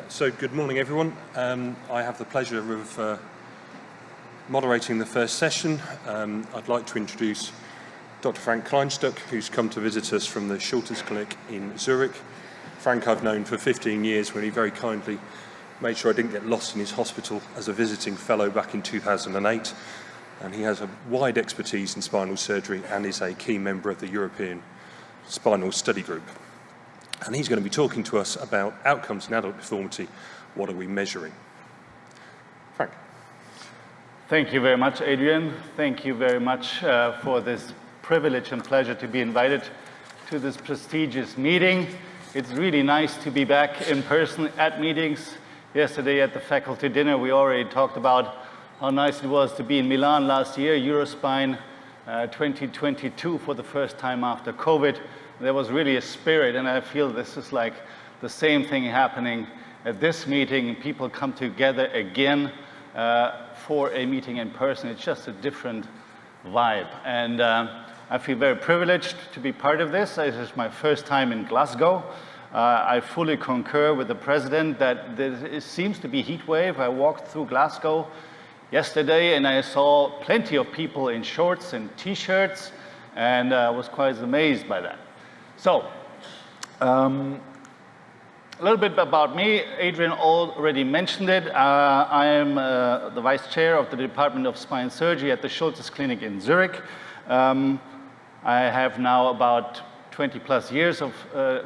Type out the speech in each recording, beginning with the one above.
So good morning, everyone. I have the pleasure of moderating the first session. I'd like to introduce Dr. Frank Kleinstuck, who's come to visit us from the Schultes Clinic in Zurich. Frank I've known for 15 years, when he very kindly made sure I didn't get lost in his hospital as a visiting fellow back in 2008. And he has a wide expertise in spinal surgery and is a key member of the European Spinal Study Group. And he's going to be talking to us about outcomes in adult deformity. What are we measuring? Frank. Thank you very much, Adrian. Thank you very much for this privilege and pleasure to be invited to this prestigious meeting. It's really nice to be back in person at meetings. Yesterday at the faculty dinner, we already talked about how nice it was to be in Milan last year, EuroSpine 2022 for the first time after COVID. There was really a spirit, and I feel this is like the same thing happening at this meeting. People come together again for a meeting in person. It's just a different vibe. And I feel very privileged to be part of this. This is my first time in Glasgow. I fully concur with the president that there seems to be heat wave. I walked through Glasgow yesterday, and I saw plenty of people in shorts and T-shirts, and I was quite amazed by that. So, a little bit about me. Adrian already mentioned it. I am the vice chair of the Department of Spine Surgery at the Schultes Clinic in Zurich. I have now about 20 plus years of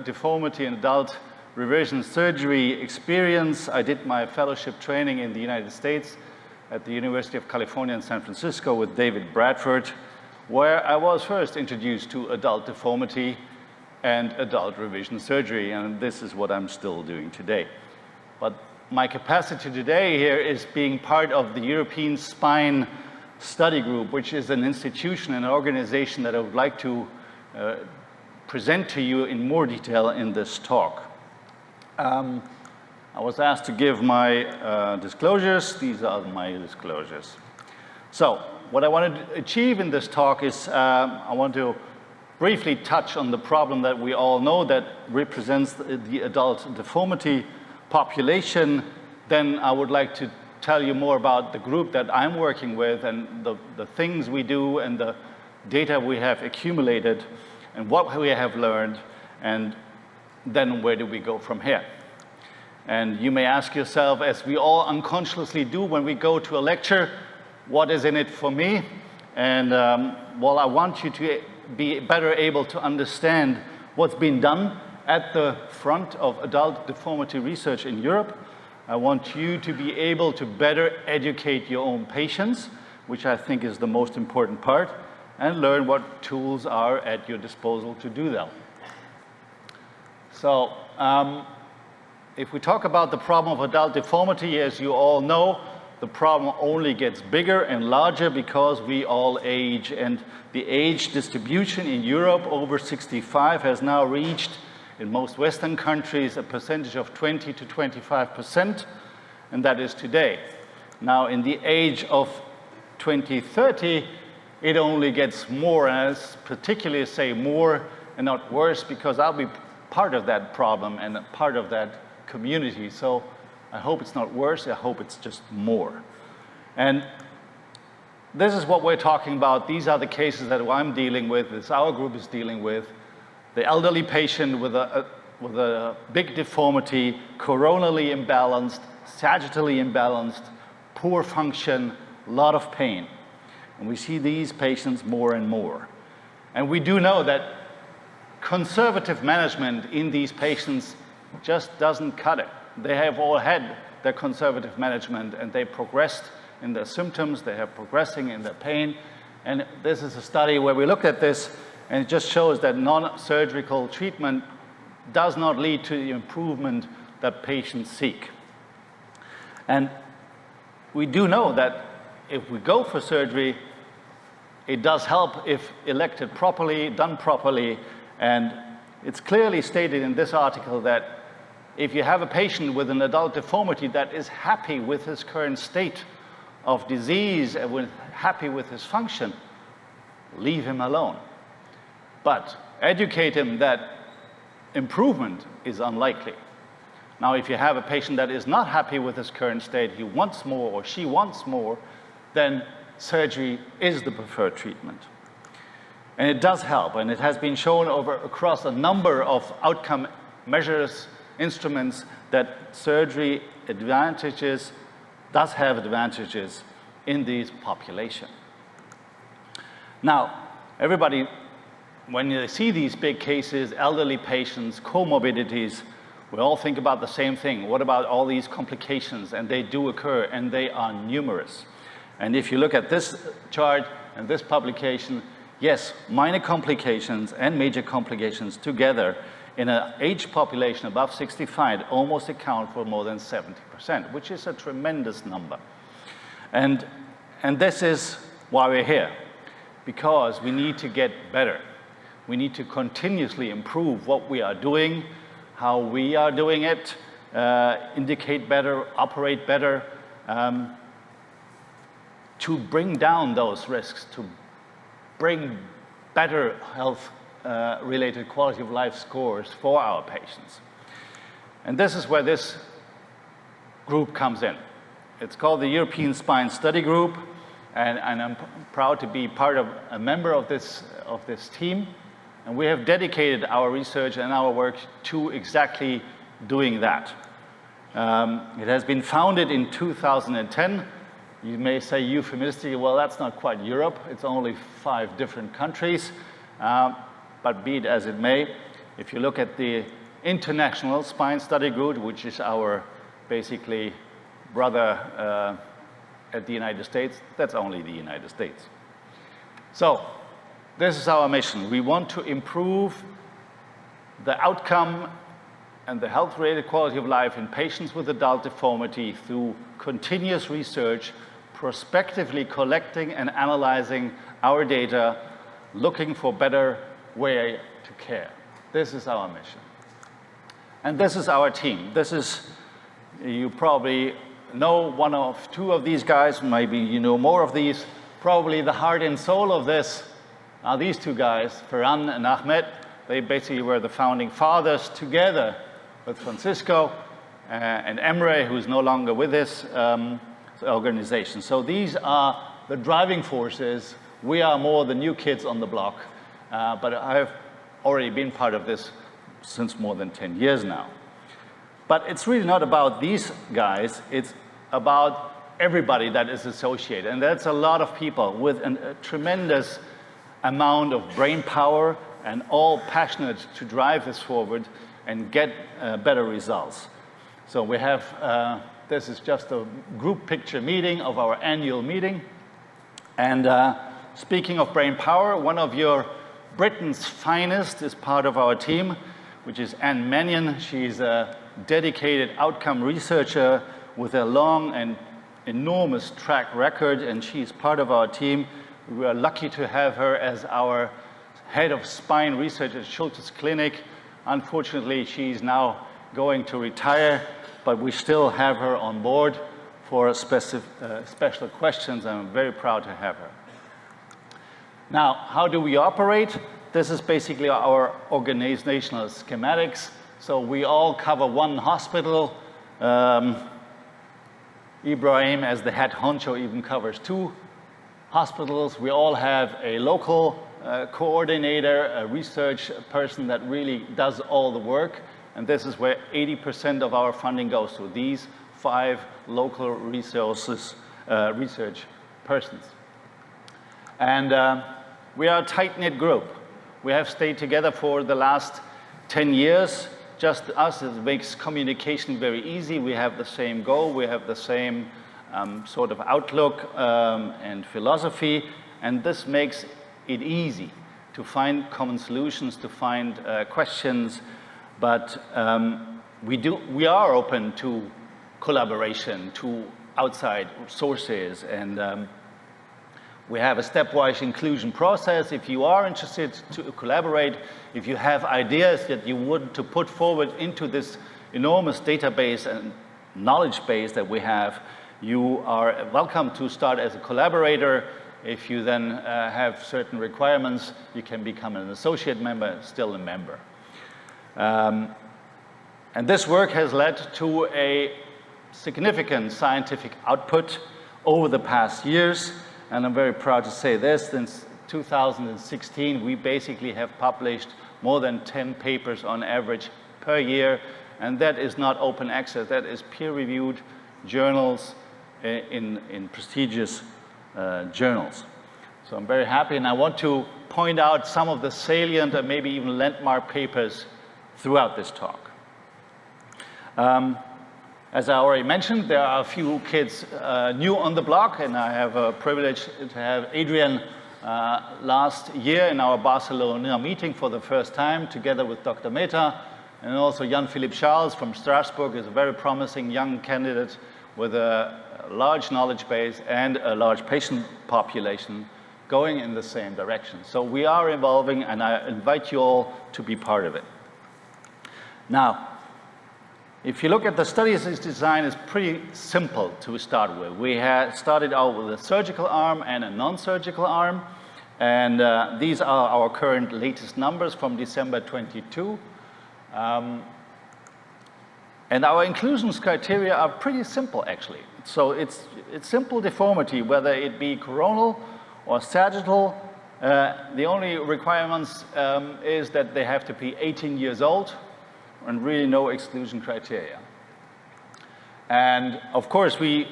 deformity and adult revision surgery experience. I did my fellowship training in the United States at the University of California in San Francisco with David Bradford, where I was first introduced to adult deformity and adult revision surgery, and this is what I'm still doing today. But my capacity today here is being part of the European Spine Study Group, which is an institution, an organization that I would like to present to you in more detail in this talk. I was asked to give my disclosures. These are my disclosures. So what I want to achieve in this talk is I want to briefly touch on the problem that we all know that represents the adult deformity population. Then I would like to tell you more about the group that I'm working with and the things we do and the data we have accumulated and what we have learned, and then where do we go from here. And you may ask yourself, as we all unconsciously do when we go to a lecture, what is in it for me? And well, I want you to be better able to understand what's been done at the front of adult deformity research in Europe. I want you to be able to better educate your own patients, which I think is the most important part, and learn what tools are at your disposal to do that. So, if we talk about the problem of adult deformity, as you all know, the problem only gets bigger and larger because we all age, and the age distribution in Europe over 65 has now reached, in most Western countries, a percentage of 20 to 25%, and that is today. Now, in the age of 2030, it only gets more, and I particularly say more and not worse, because I'll be part of that problem and part of that community. So I hope it's not worse, I hope it's just more. And this is what we're talking about. These are the cases that I'm dealing with, this our group is dealing with. The elderly patient with a big deformity, coronally imbalanced, sagittally imbalanced, poor function, a lot of pain. And we see these patients more and more. And we do know that conservative management in these patients just doesn't cut it. They have all had their conservative management, and they progressed in their symptoms, they have progressing in their pain. And this is a study where we looked at this, and it just shows that non-surgical treatment does not lead to the improvement that patients seek. And we do know that if we go for surgery, it does help if elected properly, done properly, and it's clearly stated in this article that if you have a patient with an adult deformity that is happy with his current state of disease and happy with his function, leave him alone. But educate him that improvement is unlikely. Now, if you have a patient that is not happy with his current state, he wants more or she wants more, then surgery is the preferred treatment. And it does help, and it has been shown across a number of outcome measures, instruments, that surgery does have advantages in these population. Now, everybody, when you see these big cases, elderly patients, comorbidities, we all think about the same thing. What about all these complications? And they do occur, and they are numerous. And if you look at this chart and this publication, yes, minor complications and major complications together in an age population above 65 almost account for more than 70%, which is a tremendous number. And this is why we're here, because we need to get better. We need to continuously improve what we are doing, how we are doing it, indicate better, operate better, to bring down those risks, to bring better health-related quality of life scores for our patients. And this is where this group comes in. It's called the European Spine Study Group, and I'm proud to be a member of this team. And we have dedicated our research and our work to exactly doing that. It has been founded in 2010. You may say euphemistically, well, that's not quite Europe. It's only 5 different countries. But be it as it may, if you look at the International Spine Study Group, which is our basically brother at the United States, that's only the United States. So this is our mission. We want to improve the outcome and the health-related quality of life in patients with adult deformity through continuous research, prospectively collecting and analyzing our data, looking for better way to care. This is our mission. And this is our team. This is, you probably know one of 2 of these guys, maybe you know more of these. Probably the heart and soul of this are these 2 guys, Ferran and Ahmed. They basically were the founding fathers together with Francisco and Emre, who's no longer with this organization. So these are the driving forces. We are more the new kids on the block, but I've already been part of this since more than 10 years now. But it's really not about these guys, it's about everybody that is associated. And that's a lot of people with a tremendous amount of brain power and all passionate to drive this forward and get better results. So we have, this is just a group picture meeting of our annual meeting. And speaking of brain power, one of your Britain's finest is part of our team, which is Anne Mannion. She's a dedicated outcome researcher with a long and enormous track record, and she's part of our team. We are lucky to have her as our head of spine research at Schulte's Clinic. Unfortunately, she's now going to retire, but we still have her on board for special questions. I'm very proud to have her. Now, how do we operate? This is basically our organizational schematics. So we all cover one hospital. Ibrahim, as the head honcho, even covers 2 hospitals. We all have a local coordinator, a research person that really does all the work. And this is where 80% of our funding goes to, these 5 local resources, research persons. And we are a tight-knit group. We have stayed together for the last 10 years. Just us, it makes communication very easy. We have the same goal. We have the same sort of outlook and philosophy. And this makes it easy to find common solutions, to find questions. But we are open to collaboration, to outside sources. And we have a stepwise inclusion process. If you are interested to collaborate, if you have ideas that you want to put forward into this enormous database and knowledge base that we have, you are welcome to start as a collaborator. If you then have certain requirements, you can become an associate member, still a member. And this work has led to a significant scientific output over the past years. And I'm very proud to say this, since 2016, we basically have published more than 10 papers on average per year. And that is not open access, that is peer-reviewed journals in prestigious journals. So I'm very happy, and I want to point out some of the salient and maybe even landmark papers throughout this talk. As I already mentioned, there are a few kids new on the block, and I have a privilege to have Adrian last year in our Barcelona meeting for the first time, together with Dr. Mehta, and also Jan-Philippe Charles from Strasbourg is a very promising young candidate with a large knowledge base and a large patient population going in the same direction. So we are evolving, and I invite you all to be part of it. Now, if you look at the study's design, it's pretty simple to start with. We had started out with a surgical arm and a non-surgical arm, and these are our current latest numbers from December 22. And our inclusions criteria are pretty simple, actually. So it's simple deformity, whether it be coronal or sagittal. The only requirements is that they have to be 18 years old and really no exclusion criteria. And of course, we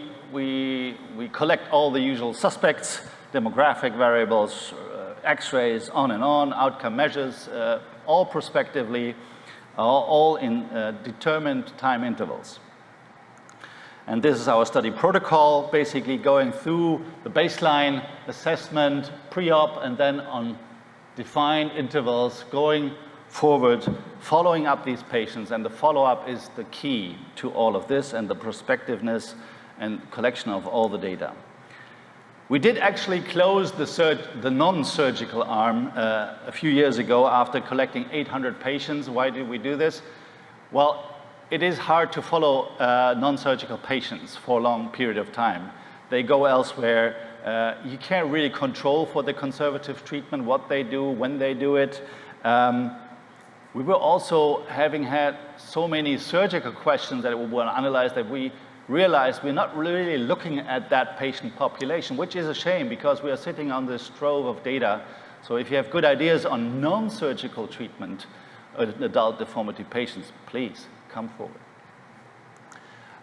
collect all the usual suspects, demographic variables, x-rays, on and on, outcome measures, all prospectively, all in determined time intervals. And this is our study protocol, basically going through the baseline assessment, pre-op, and then on defined intervals, going forward, following up these patients. And the follow-up is the key to all of this, and the prospectiveness and collection of all the data. We did actually close the non-surgical arm a few years ago after collecting 800 patients. Why did we do this? Well, it is hard to follow non-surgical patients for a long period of time. They go elsewhere. You can't really control for the conservative treatment what they do, when they do it. We were also, having had so many surgical questions that we were analyzed, that we realized we're not really looking at that patient population, which is a shame because we are sitting on this trove of data. So if you have good ideas on non-surgical treatment of adult deformity patients, please come forward.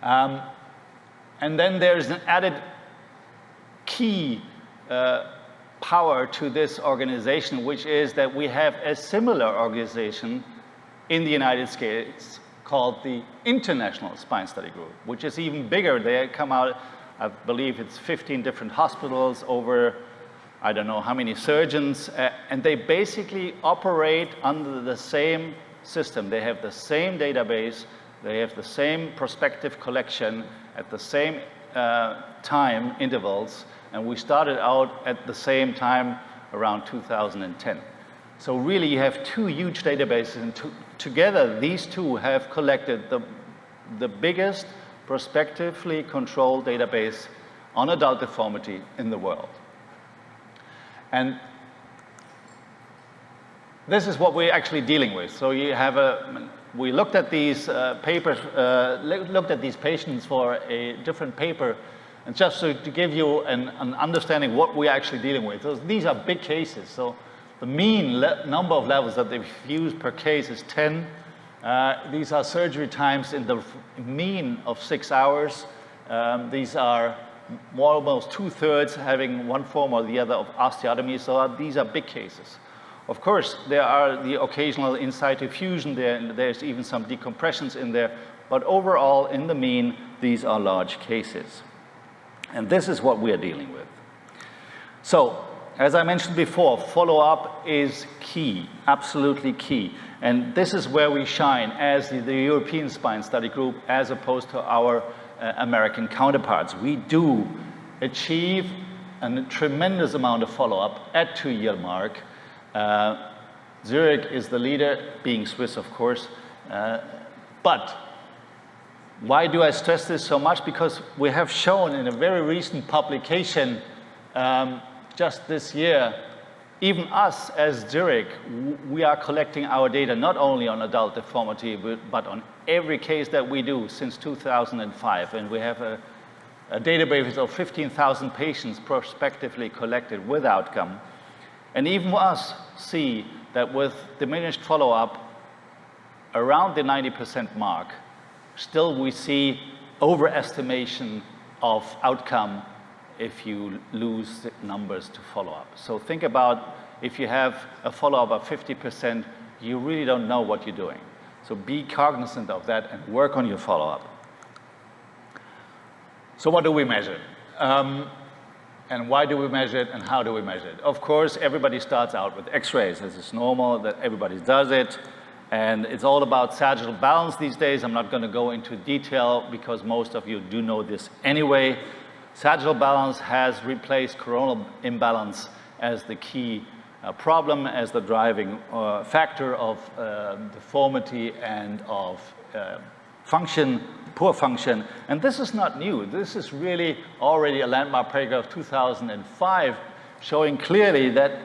And then there's an added key power to this organization, which is that we have a similar organization in the United States called the International Spine Study Group, which is even bigger. They come out, I believe it's 15 different hospitals, over I don't know how many surgeons, and they basically operate under the same system. They have the same database, they have the same prospective collection at the same time intervals, and we started out at the same time around 2010. So really you have two huge databases, and together these two have collected the biggest prospectively controlled database on adult deformity in the world. And this is what we're actually dealing with. So you have we looked at these papers, looked at these patients for a different paper, and just to give you an understanding what we're actually dealing with. So these are big cases. So the mean number of levels that they've used per case is 10. These are surgery times in the mean of 6 hours. These are almost 2/3 having one form or the other of osteotomy. So these are big cases. Of course, there are the occasional in situ fusion there, and there's even some decompressions in there. But overall, in the mean, these are large cases. And this is what we are dealing with. So, as I mentioned before, follow-up is key, absolutely key. And this is where we shine as the European Spine Study Group, as opposed to our American counterparts. We do achieve a tremendous amount of follow-up at 2-year mark. Zurich is the leader, being Swiss, of course. But why do I stress this so much? Because we have shown in a very recent publication just this year even us as Zurich, we are collecting our data not only on adult deformity, but on every case that we do since 2005. And we have a database of 15,000 patients prospectively collected with outcome. And even us see that with diminished follow-up around the 90% mark, still we see overestimation of outcome if you lose the numbers to follow-up. So think about if you have a follow-up of 50%, you really don't know what you're doing. So be cognizant of that and work on your follow-up. So what do we measure? And why do we measure it and how do we measure it? Of course, everybody starts out with X-rays. This is normal that everybody does it. And it's all about sagittal balance these days. I'm not going to go into detail because most of you do know this anyway. Sagittal balance has replaced coronal imbalance as the key problem, as the driving factor of deformity and of function, poor function. And this is not new. This is really already a landmark paper of 2005 showing clearly that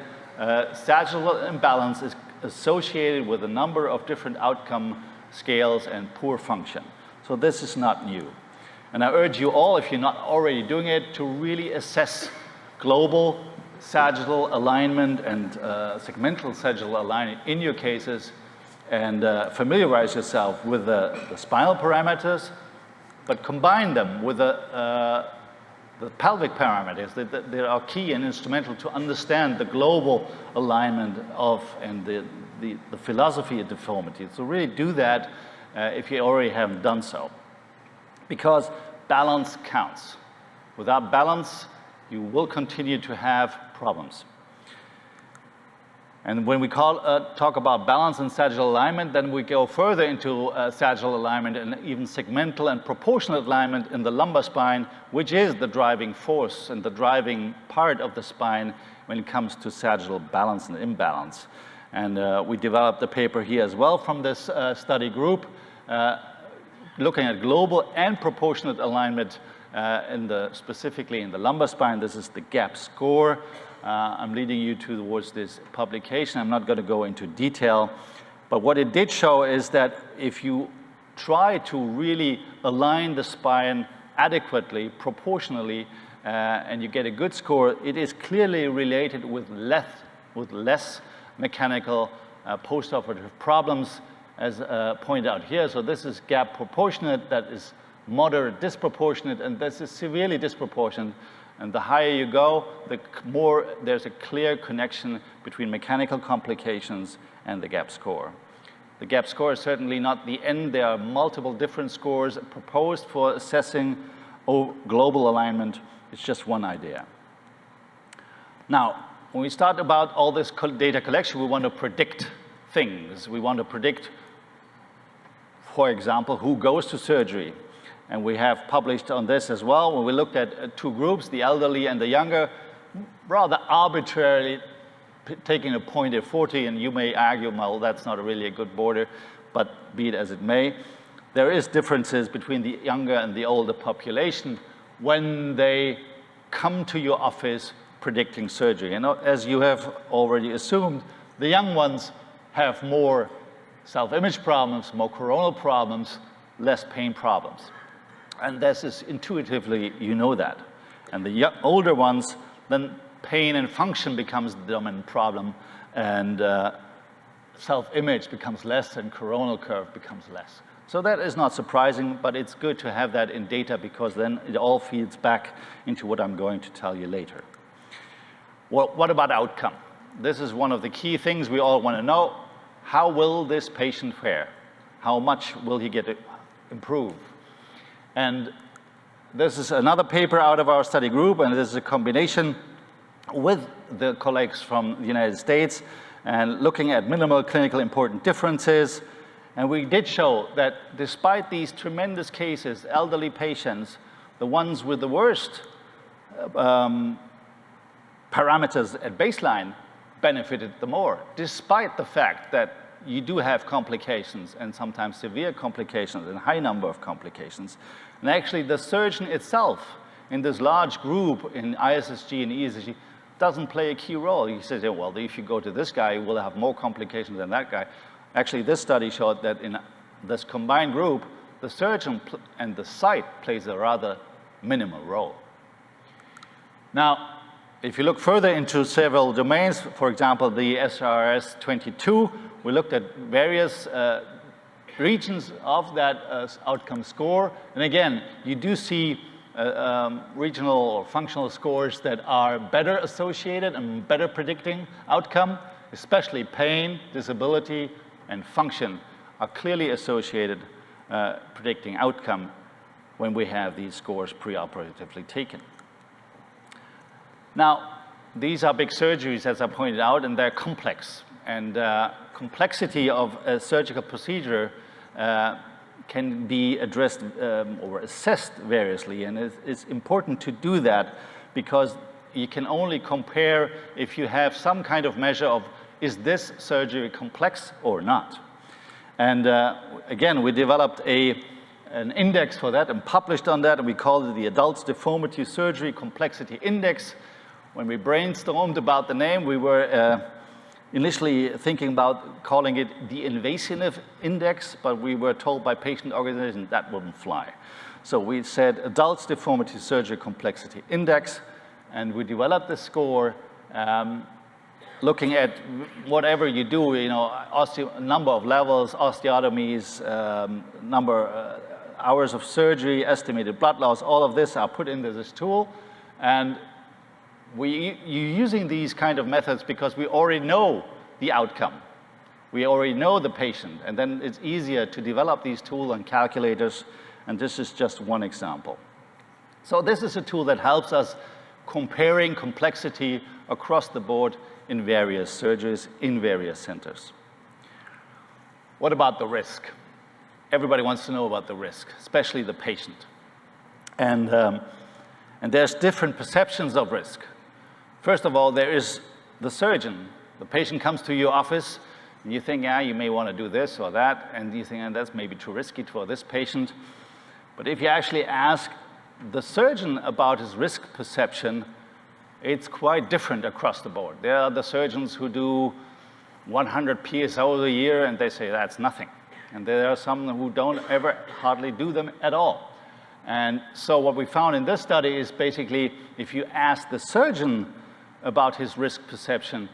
sagittal imbalance is associated with a number of different outcome scales and poor function. So this is not new. And I urge you all, if you're not already doing it, to really assess global sagittal alignment and segmental sagittal alignment in your cases and familiarize yourself with the spinal parameters, but combine them with the pelvic parameters that are key and instrumental to understand the global alignment of and the philosophy of deformity. So really do that if you already haven't done so. Because balance counts. Without balance, you will continue to have problems. And when we talk about balance and sagittal alignment, then we go further into sagittal alignment and even segmental and proportionate alignment in the lumbar spine, which is the driving force and the driving part of the spine when it comes to sagittal balance and imbalance. And we developed a paper here as well from this study group, looking at global and proportionate alignment specifically in the lumbar spine. This is the GAP score. I'm leading you towards this publication. I'm not going to go into detail, but what it did show is that if you try to really align the spine adequately, proportionally, and you get a good score, it is clearly related with less mechanical postoperative problems, as pointed out here. So this is gap proportionate, that is moderate disproportionate, and this is severely disproportionate. And the higher you go, the more there's a clear connection between mechanical complications and the gap score. The gap score is certainly not the end. There are multiple different scores proposed for assessing global alignment. It's just one idea. Now, when we start about all this data collection, we want to predict things. We want to predict, for example, who goes to surgery. And we have published on this as well. When we looked at two groups, the elderly and the younger, rather arbitrarily taking a point at 40, and you may argue, well, that's not really a good border, but be it as it may. There is differences between the younger and the older population when they come to your office predicting surgery. And as you have already assumed, the young ones have more self-image problems, more coronal problems, less pain problems. And this is intuitively, you know that. And the older ones, then pain and function becomes the dominant problem, and self-image becomes less, and coronal curve becomes less. So that is not surprising, but it's good to have that in data because then it all feeds back into what I'm going to tell you later. Well, what about outcome? This is one of the key things we all want to know. How will this patient fare? How much will he get improve? And this is another paper out of our study group, and this is a combination with the colleagues from the United States and looking at minimal clinical important differences. And we did show that despite these tremendous cases, elderly patients, the ones with the worst parameters at baseline benefited the more, despite the fact that you do have complications and sometimes severe complications and high number of complications. And actually the surgeon itself in this large group in ISSG and ESSG doesn't play a key role. He says, well, if you go to this guy, you will have more complications than that guy. Actually, this study showed that in this combined group, the surgeon and the site plays a rather minimal role. Now, if you look further into several domains, for example, the SRS 22, we looked at various regions of that outcome score. And again, you do see regional or functional scores that are better associated and better predicting outcome, especially pain, disability, and function are clearly associated predicting outcome when we have these scores preoperatively taken. Now, these are big surgeries, as I pointed out, and they're complex. And complexity of a surgical procedure can be addressed or assessed variously. And it's important to do that because you can only compare if you have some kind of measure of, is this surgery complex or not? And again, we developed an index for that and published on that, and we called it the Adults Deformity Surgery Complexity Index. When we brainstormed about the name, we were initially thinking about calling it the Invasive Index, but we were told by patient organizations that wouldn't fly. So we said Adults Deformity Surgery Complexity Index, and we developed the score looking at whatever you do, you know, number of levels, osteotomies, hours of surgery, estimated blood loss, all of this are put into this tool. And you're using these kind of methods because we already know the outcome. We already know the patient, and then it's easier to develop these tools and calculators, and this is just one example. So this is a tool that helps us comparing complexity across the board in various surgeries, in various centers. What about the risk? Everybody wants to know about the risk, especially the patient. And there's different perceptions of risk. First of all, there is the surgeon. The patient comes to your office, and you think, yeah, you may want to do this or that, and you think, that's maybe too risky for this patient. But if you actually ask the surgeon about his risk perception, it's quite different across the board. There are the surgeons who do 100 PSOs a year, and they say that's nothing. And there are some who don't ever hardly do them at all. And so what we found in this study is basically if you ask the surgeon about his risk perception,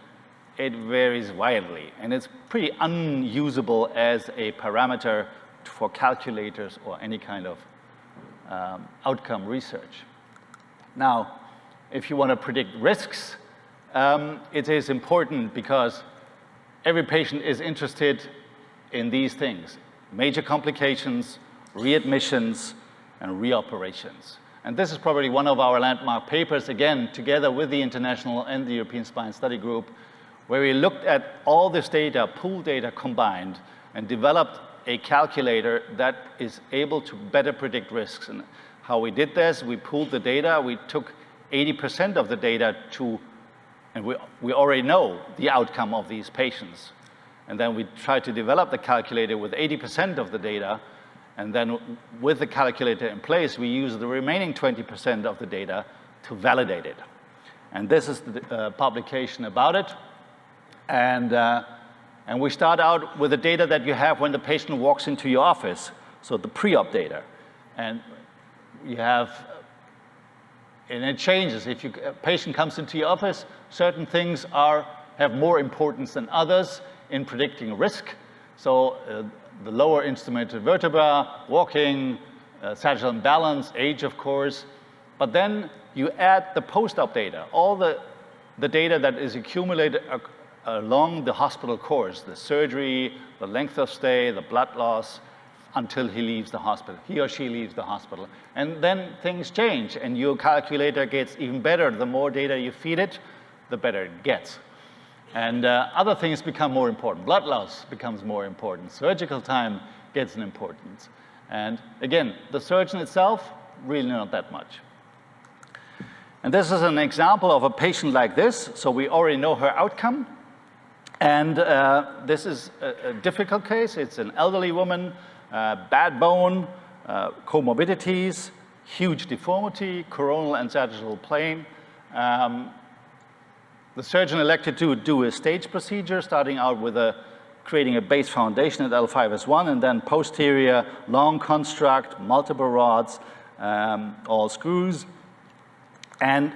it varies wildly. And it's pretty unusable as a parameter for calculators or any kind of outcome research. Now, if you want to predict risks, it is important because every patient is interested in these things: major complications, readmissions, and reoperations. And this is probably one of our landmark papers, again, together with the International and the European Spine Study Group, where we looked at all this data, pooled data combined, and developed a calculator that is able to better predict risks. And how we did this, we pooled the data, we took 80% of the data and we already know the outcome of these patients. And then we tried to develop the calculator with 80% of the data, and then with the calculator in place, we use the remaining 20% of the data to validate it. And this is the publication about it. And we start out with the data that you have when the patient walks into your office, so the pre-op data. And you have, and it changes. If a patient comes into your office, certain things have more importance than others in predicting risk. So the lower instrumented vertebra, walking, sagittal imbalance, age, of course. But then you add the post-op data, all the data that is accumulated along the hospital course, the surgery, the length of stay, the blood loss, until he leaves the hospital, he or she leaves the hospital. And then things change, and your calculator gets even better. The more data you feed it, the better it gets. And other things become more important. Blood loss becomes more important. Surgical time gets an importance. And again, the surgeon itself, really not that much. And this is an example of a patient like this. So we already know her outcome. And this is a difficult case. It's an elderly woman, bad bone, comorbidities, huge deformity, coronal and sagittal plane. The surgeon elected to do a stage procedure, starting out with creating a base foundation at L5S1, and then posterior long construct, multiple rods, all screws. And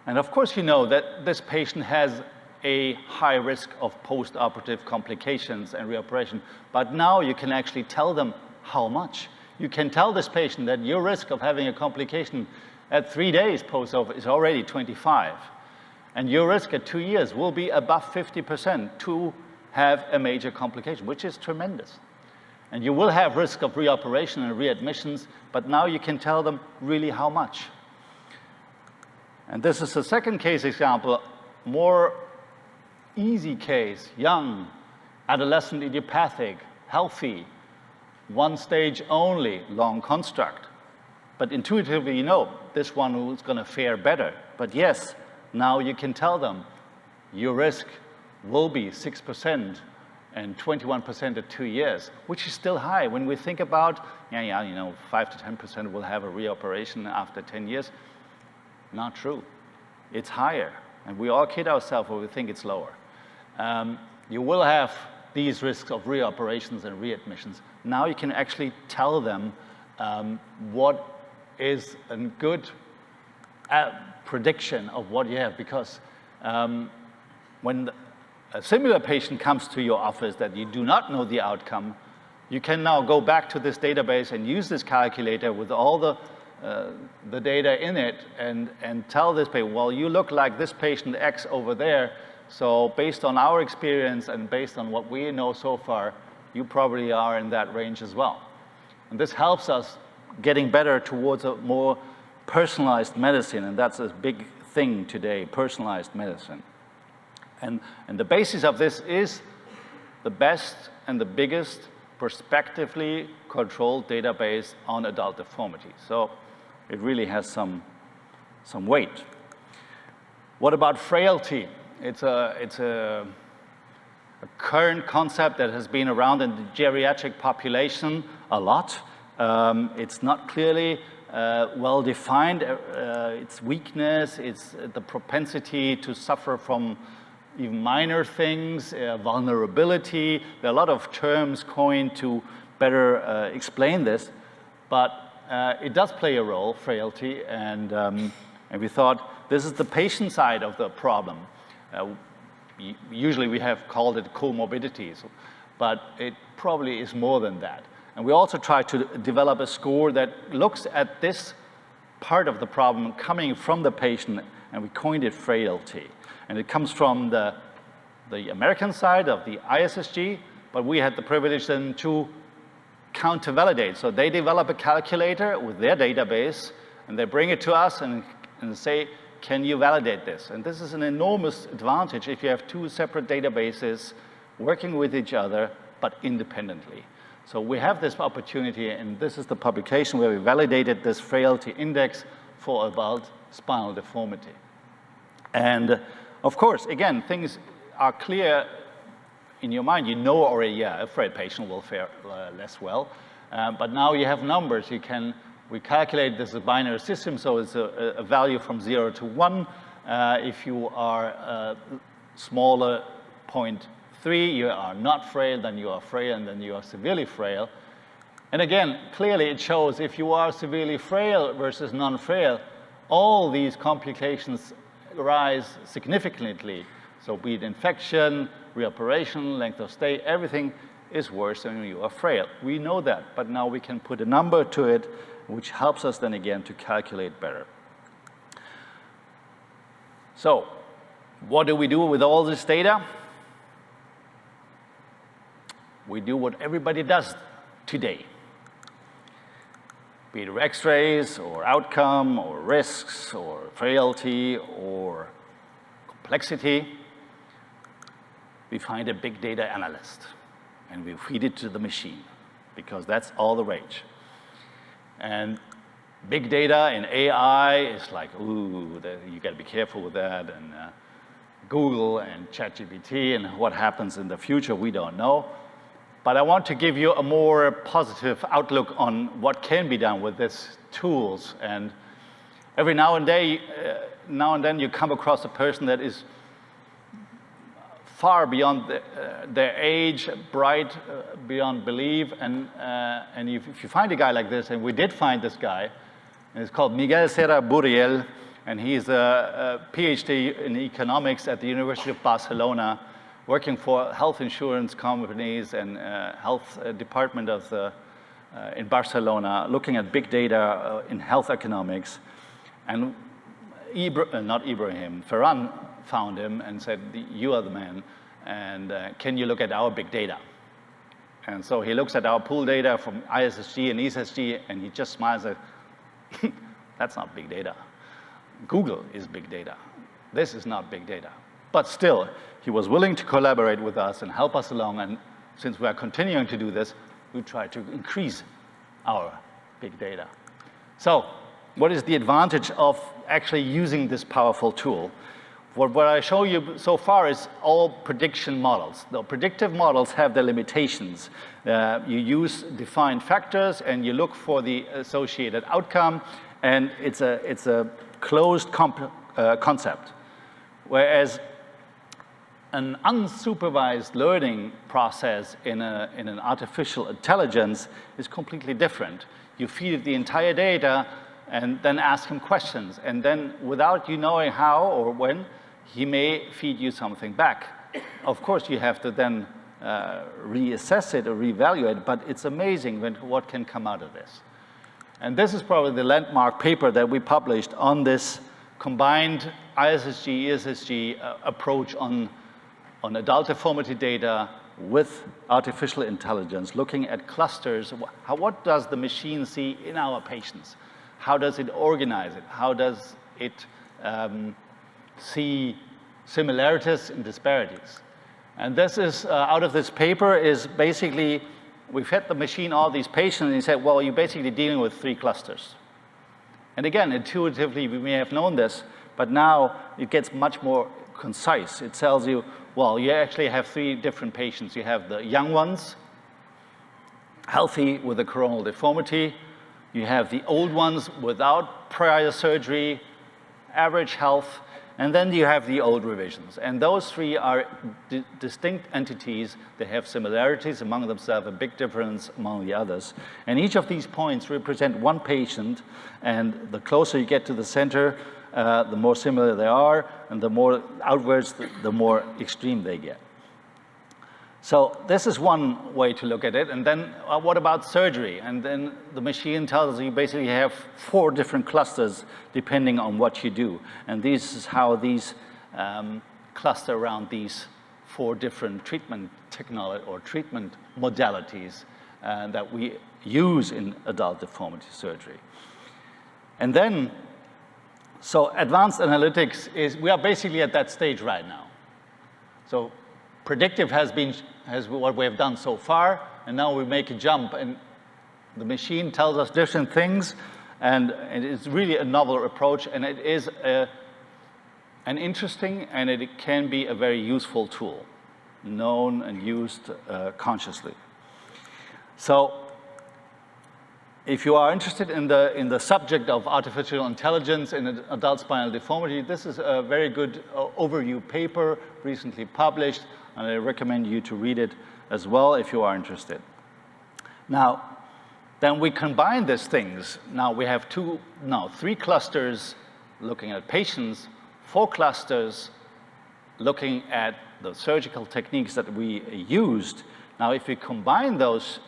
of course, you know that this patient has a high risk of post-operative complications and reoperation. But now you can actually tell them how much. You can tell this patient that your risk of having a complication at 3 days post-op is already 25. And your risk at 2 years will be above 50% to have a major complication, which is tremendous. And you will have risk of reoperation and readmissions, but now you can tell them really how much. And this is the second case example, more easy case, young, adolescent idiopathic, healthy, one stage only, long construct. But intuitively, you know, this one is going to fare better. But yes, now you can tell them your risk will be 6% and 21% at 2 years, which is still high. When we think about, you know, 5 to 10% will have a reoperation after 10 years, not true. It's higher. And we all kid ourselves when we think it's lower. You will have these risks of reoperations and readmissions. Now you can actually tell them what is a good prediction of what you have, because when a similar patient comes to your office that you do not know the outcome, you can now go back to this database and use this calculator with all the data in it and tell this patient, well, you look like this patient X over there, so based on our experience and based on what we know so far, you probably are in that range as well. And this helps us getting better towards a more personalized medicine, and that's a big thing today, personalized medicine. And the basis of this is the best and the biggest prospectively controlled database on adult deformity. So it really has some weight. What about frailty? It's a current concept that has been around in the geriatric population a lot. It's not clearly well defined. Its weakness, it's the propensity to suffer from even minor things, vulnerability. There are a lot of terms coined to better explain this, but it does play a role, frailty, and we thought this is the patient side of the problem. Usually we have called it comorbidities, but it probably is more than that. And we also try to develop a score that looks at this part of the problem coming from the patient, and we coined it frailty. And it comes from the American side of the ESSG, but we had the privilege then to counter-validate. So they develop a calculator with their database, and they bring it to us and say, can you validate this? And this is an enormous advantage if you have two separate databases working with each other, but independently. So we have this opportunity, and this is the publication where we validated this frailty index for adult spinal deformity. And of course, again, things are clear in your mind. You know already, yeah, a frail patient will fare less well. But now you have numbers. We calculate this as a binary system, so it's a value from 0 to 1. If you are smaller 0.3, you are not frail, then you are frail, and then you are severely frail. And again, clearly it shows if you are severely frail versus non-frail, all these complications rise significantly. So be it infection, reoperation, length of stay, everything is worse when you are frail. We know that, but now we can put a number to it, which helps us then again to calculate better. So what do we do with all this data? We do what everybody does today. Be it x-rays or outcome or risks or frailty or complexity. We find a big data analyst and we feed it to the machine because that's all the rage. And big data and AI is like, ooh, you got to be careful with that. And Google and ChatGPT and what happens in the future, we don't know. But I want to give you a more positive outlook on what can be done with these tools. And every now and then now and then you come across a person that is far beyond their age, bright beyond belief, and if you find a guy like this, and we did find this guy, and it's called Miguel Serra Buriel, and he's a PhD in economics at the University of Barcelona, working for health insurance companies and health department of in Barcelona, looking at big data in health economics. And Ferran found him and said, you are the man, and can you look at our big data? And so he looks at our pool data from ISSG and ESSG, and he just smiles at, that's not big data. Google is big data. This is not big data. But still, he was willing to collaborate with us and help us along, and since we are continuing to do this, we try to increase our big data. So what is the advantage of actually using this powerful tool? What I show you so far is all prediction models. The predictive models have their limitations. You use defined factors and you look for the associated outcome, and it's a closed concept. Whereas an unsupervised learning process in an artificial intelligence is completely different. You feed it the entire data and then ask him questions. And then without you knowing how or when, he may feed you something back. Of course, you have to then reassess it or reevaluate, but it's amazing what can come out of this. And this is probably the landmark paper that we published on this combined ISSG, ESSG approach on adult deformity data with artificial intelligence, looking at clusters. What does the machine see in our patients? How does it organize it? How does it see similarities and disparities? And this is, out of this paper, is basically, we fed the machine all these patients, and he said, well, you're basically dealing with 3 clusters. And again, intuitively, we may have known this, but now it gets much more concise. It tells you, well, you actually have 3 different patients. You have the young ones, healthy with a coronal deformity. You have the old ones without prior surgery, average health, and then you have the old revisions. And those 3 are distinct entities. They have similarities among themselves, a big difference among the others. And each of these points represent one patient, and the closer you get to the center, the more similar they are, and the more outwards, the more extreme they get. So this is one way to look at it. And then what about surgery? And then the machine tells you basically have 4 different clusters depending on what you do. And this is how these cluster around these 4 different treatment technology or treatment modalities that we use in adult deformity surgery. And then, so advanced analytics is, we are basically at that stage right now. So predictive has what we have done so far, and now we make a jump, and the machine tells us different things, and it's really a novel approach, and it is an interesting, and it can be a very useful tool, known and used consciously. So if you are interested in the subject of artificial intelligence in adult spinal deformity, this is a very good overview paper recently published, and I recommend you to read it as well if you are interested. Now, then we combine these things. Now we have 3 clusters looking at patients, 4 clusters looking at the surgical techniques that we used. Now, if we combine those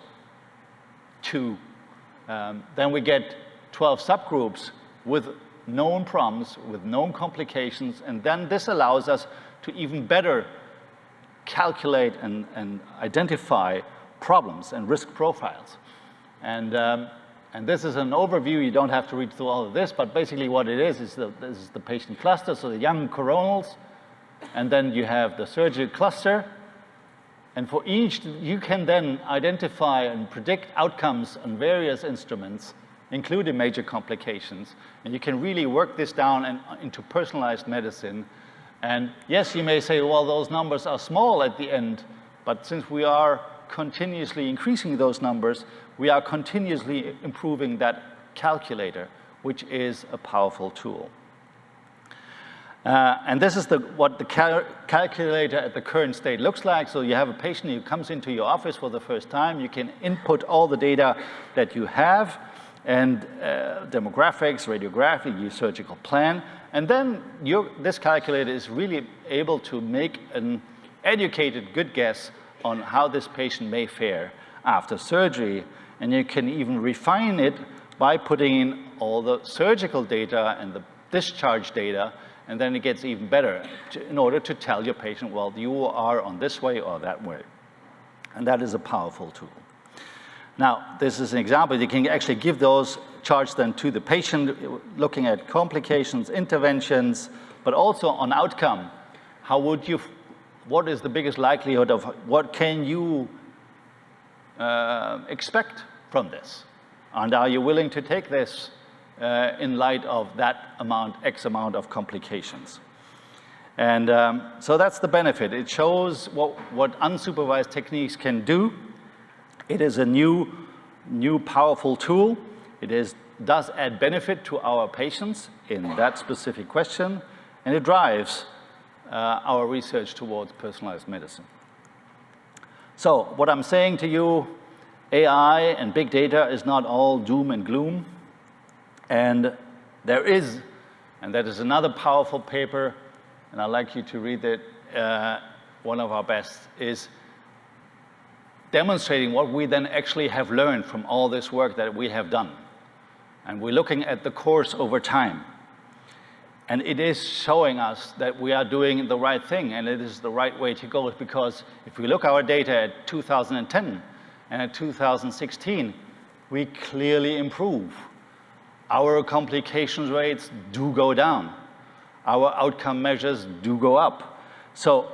2, then we get 12 subgroups with known PROMs, with known complications, and then this allows us to even better calculate and identify problems and risk profiles. And this is an overview. You don't have to read through all of this, but basically what it is this is the patient cluster, so the young coronals, and then you have the surgery cluster. And for each, you can then identify and predict outcomes on various instruments, including major complications. And you can really work this down into personalized medicine. And yes, you may say, well, those numbers are small at the end, but since we are continuously increasing those numbers, we are continuously improving that calculator, which is a powerful tool. And this is what the calculator at the current state looks like. So you have a patient who comes into your office for the first time. You can input all the data that you have, and demographics, radiography, your surgical plan. And then this calculator is really able to make an educated, good guess on how this patient may fare after surgery. And you can even refine it by putting in all the surgical data and the discharge data, and then it gets even better in order to tell your patient, well, you are on this way or that way. And that is a powerful tool. Now, this is an example. You can actually give those charts then to the patient, looking at complications, interventions, but also on outcome. What is the biggest likelihood of what can you expect from this? And are you willing to take this in light of that amount, X amount of complications? And so that's the benefit. It shows what unsupervised techniques can do. It is a new powerful tool. It does add benefit to our patients in that specific question, and it drives our research towards personalized medicine. So what I'm saying to you, AI and big data is not all doom and gloom. And there is, and that is another powerful paper, and I'd like you to read it, one of our best, is demonstrating what we then actually have learned from all this work that we have done. And we're looking at the course over time. And it is showing us that we are doing the right thing, and it is the right way to go, because if we look at our data at 2010 and at 2016, we clearly improve. Our complications rates do go down. Our outcome measures do go up. So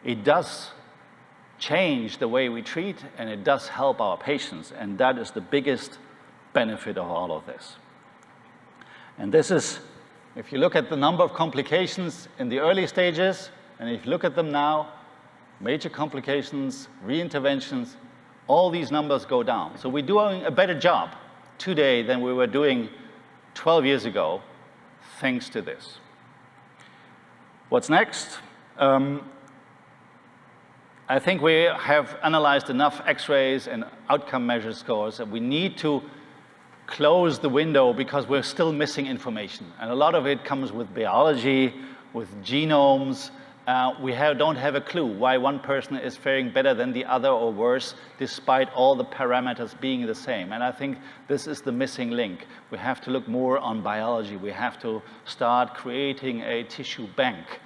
it does change the way we treat, and it does help our patients, and that is the biggest benefit of all of this. And this is, if you look at the number of complications in the early stages, and if you look at them now, major complications, reinterventions, all these numbers go down. So we're doing a better job today than we were doing 12 years ago, thanks to this. What's next? I think we have analyzed enough X-rays and outcome measure scores that we need to close the window, because we're still missing information. And a lot of it comes with biology, with genomes. We don't have a clue why one person is faring better than the other or worse, despite all the parameters being the same. And I think this is the missing link. We have to look more on biology. We have to start creating a tissue bank,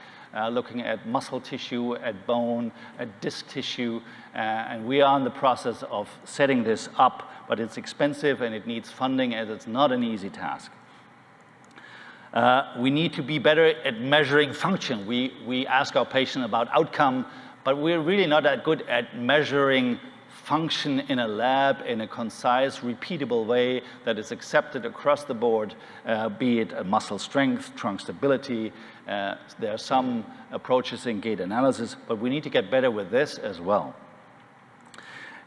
looking at muscle tissue, at bone, at disc tissue. And we are in the process of setting this up, but it's expensive and it needs funding, and it's not an easy task. We need to be better at measuring function. We ask our patient about outcome, but we're really not that good at measuring function in a lab in a concise, repeatable way that is accepted across the board, be it muscle strength, trunk stability. There are some approaches in gait analysis, but we need to get better with this as well.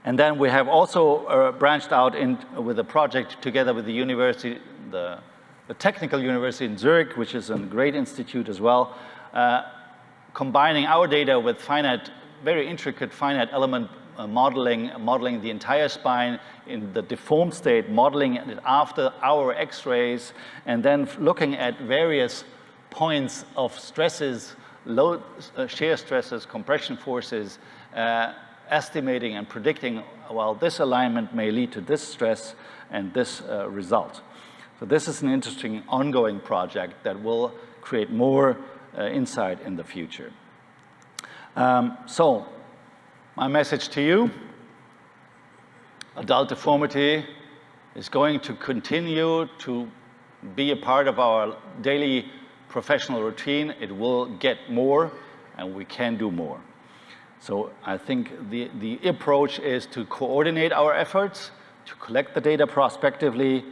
And then we have also branched out with a project together with the university, the Technical University in Zurich, which is a great institute as well, combining our data with very intricate finite element modeling the entire spine in the deformed state, modeling it after our X-rays, and then looking at various points of stresses, load, shear stresses, compression forces, estimating and predicting, well, this alignment may lead to this stress and this result. So this is an interesting ongoing project that will create more insight in the future. So my message to you, adult deformity is going to continue to be a part of our daily professional routine. It will get more, and we can do more. So I think the approach is to coordinate our efforts, to collect the data prospectively.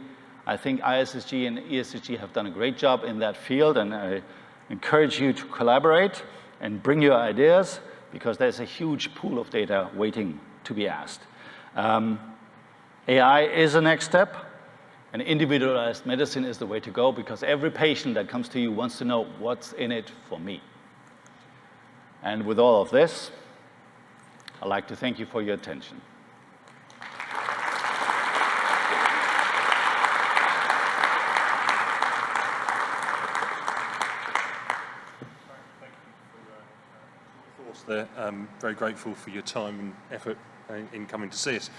I think ISSG and ESSG have done a great job in that field, and I encourage you to collaborate and bring your ideas, because there's a huge pool of data waiting to be asked. AI is the next step. And individualized medicine is the way to go because every patient that comes to you wants to know what's in it for me. And with all of this, I'd like to thank you for your attention. There. Very grateful for your time and effort in coming to see us.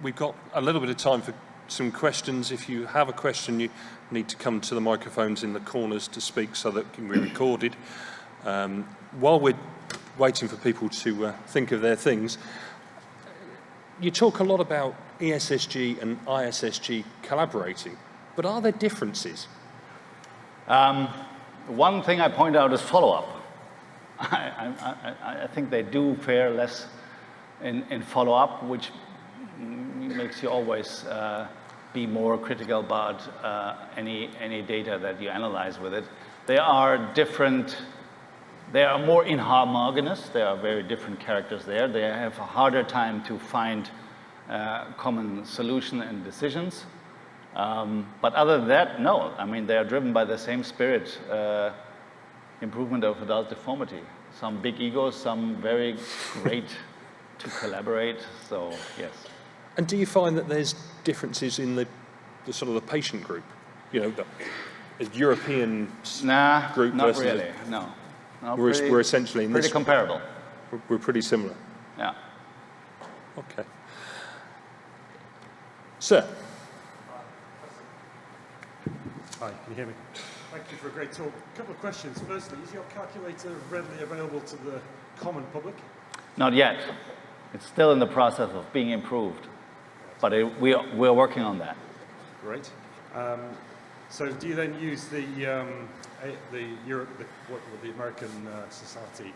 We've got a little bit of time for some questions. If you have a question, you need to come to the microphones in the corners to speak so that it can be recorded. While we're waiting for people to think of their things, you talk a lot about ESSG and ISSG collaborating, but are there differences? One thing I point out is follow-up. I think they do fare less in follow-up, which makes you always be more critical about any data that you analyze with it. They are different. They are more inhomogeneous. There are very different characters there. They have a harder time to find common solution and decisions. But other than that, no. I mean, they are driven by the same spirit. Improvement of adult deformity. Some big egos, some very great to collaborate, so yes. And do you find that there's differences in the sort of the patient group? You know, the European group not versus... really, no. We're essentially in pretty this... comparable. We're pretty similar. Yeah. Okay. Sir. Hi, can you hear me? Thank you for a great talk. A couple of questions. Firstly, is your calculator readily available to the common public? Not yet. It's still in the process of being improved, but we're working on that. Great. So do you then use the what would the American Society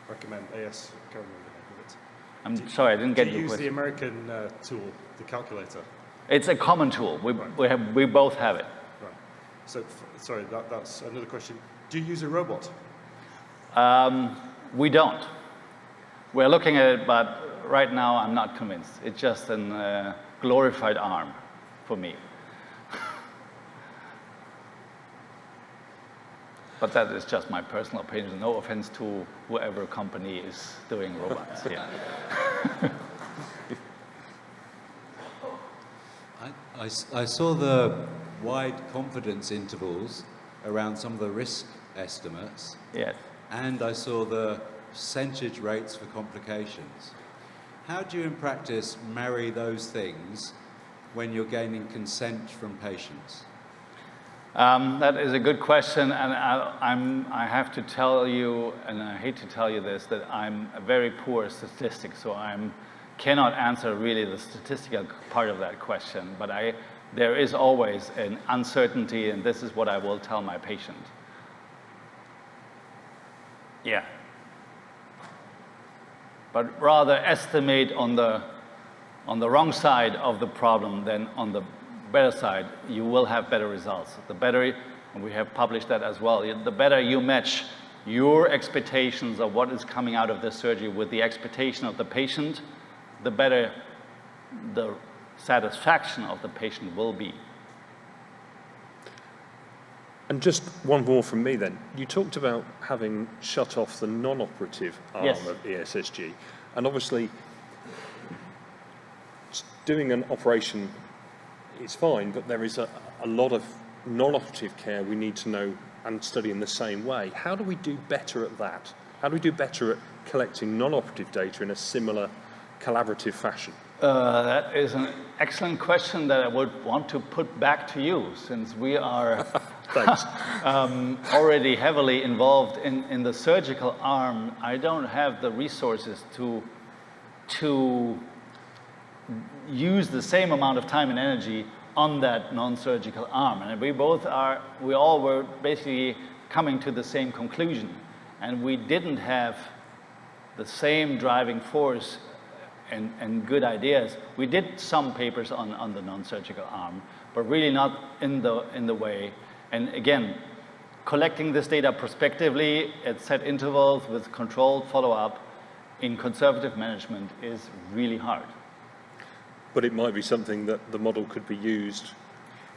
recommend? AS, I can't remember the name of it. I'm sorry, I didn't get your question. Do you use question. the American tool, the calculator? It's a common tool. We both have it. Right. So, sorry, that's another question. Do you use a robot? We don't. We're looking at it, but right now I'm not convinced. It's just a glorified arm for me. But that is just my personal opinion. No offense to whoever company is doing robots. Yeah. I saw the wide confidence intervals around some of the risk estimates. Yes. And I saw the percentage rates for complications. How do you in practice marry those things when you're gaining consent from patients? That is a good question, and I have to tell you, and I hate to tell you this, that I'm a very poor statistic, so I cannot answer really the statistical part of that question, but there is always an uncertainty, and this is what I will tell my patient. Yeah. But rather estimate on the wrong side of the problem than on the better side, you will have better results. The better, and we have published that as well, the better you match your expectations of what is coming out of the surgery with the expectation of the patient, the better the satisfaction of the patient will be. And just one more from me then. You talked about having shut off the non-operative arm Yes. of ESSG, and obviously doing an operation is fine, but there is a lot of non-operative care we need to know and study in the same way. How do we do better at that? How do we do better at collecting non-operative data in a similar collaborative fashion? That is an excellent question that I would want to put back to you, since we are Thanks. already heavily involved in the surgical arm. I don't have the resources to use the same amount of time and energy on that non-surgical arm. And we all were basically coming to the same conclusion. And we didn't have the same driving force and good ideas. We did some papers on the non-surgical arm, but really not in the way. And again, collecting this data prospectively at set intervals with controlled follow-up in conservative management is really hard. But it might be something that the model could be used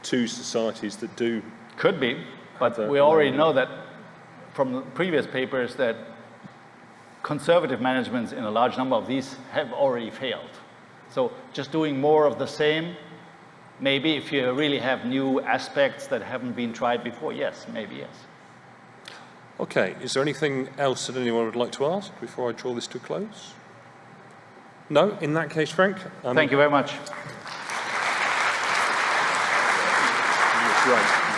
two societies that do. Could be, but we already know that from the previous papers that conservative managements in a large number of these have already failed. So just doing more of the same, maybe if you really have new aspects that haven't been tried before, yes, maybe yes. Okay, is there anything else that anyone would like to ask before I draw this to a close? No? In that case, Frank? Thank you very much. Great.